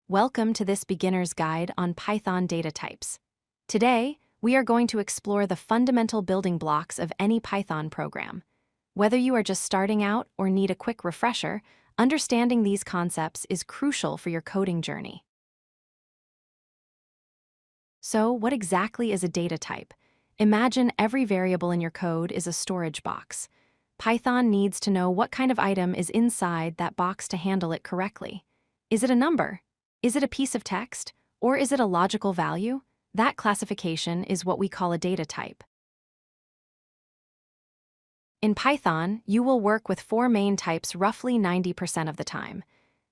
Welcome to this beginner's guide on Python data types. Today, we are going to explore the fundamental building blocks of any Python program. Whether you are just starting out or need a quick refresher, understanding these concepts is crucial for your coding journey. So, what exactly is a data type? Imagine every variable in your code is a storage box. Python needs to know what kind of item is inside that box to handle it correctly. Is it a number? Is it a piece of text? Or is it a logical value? That classification is what we call a data type. In Python, you will work with four main types roughly 90% of the time.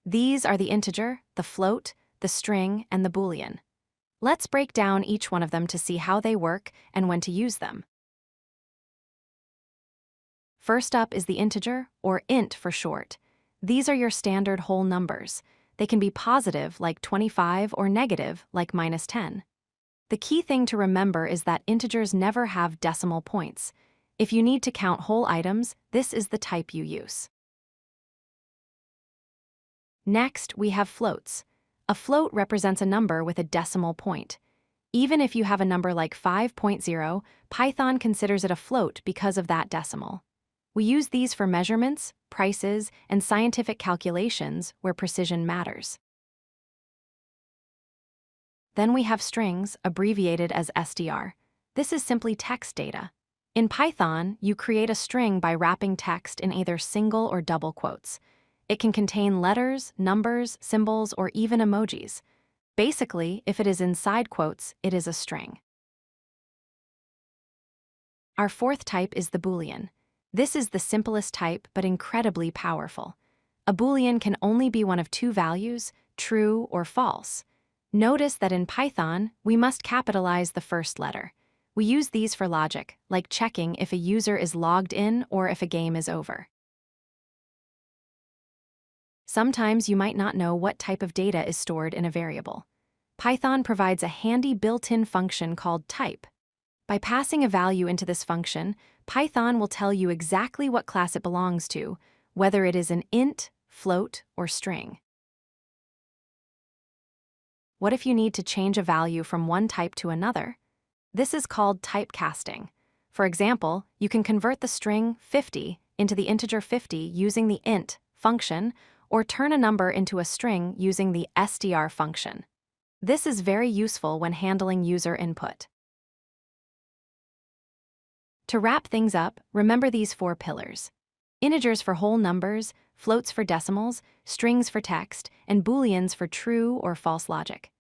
These are the integer, the float, the string, and the Boolean. Let's break down each one of them to see how they work and when to use them. First up is the integer, or int for short. These are your standard whole numbers. They can be positive, like 25, or negative, like -10. The key thing to remember is that integers never have decimal points. If you need to count whole items, this is the type you use. Next, we have floats. A float represents a number with a decimal point. Even if you have a number like 5.0, Python considers it a float because of that decimal. We use these for measurements, prices, and scientific calculations where precision matters. Then we have strings, abbreviated as str. This is simply text data. In Python, you create a string by wrapping text in either single or double quotes. It can contain letters, numbers, symbols, or even emojis. Basically, if it is inside quotes, it is a string. Our fourth type is the Boolean. This is the simplest type but incredibly powerful. A Boolean can only be one of two values, true or false. Notice that in Python, we must capitalize the first letter. We use these for logic, like checking if a user is logged in or if a game is over. Sometimes you might not know what type of data is stored in a variable. Python provides a handy built-in function called type. By passing a value into this function, Python will tell you exactly what class it belongs to, whether it is an int, float, or string. What if you need to change a value from one type to another? This is called typecasting. For example, you can convert the string 50 into the integer 50 using the int function, or turn a number into a string using the str function. This is very useful when handling user input. To wrap things up, remember these four pillars: integers for whole numbers, floats for decimals, strings for text, and Booleans for true or false logic.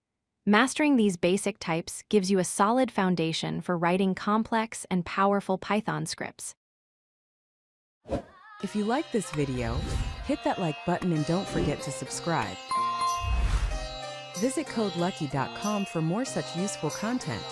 Mastering these basic types gives you a solid foundation for writing complex and powerful Python scripts. If you like this video, hit that like button and don't forget to subscribe. Visit codelucky.com for more such useful content.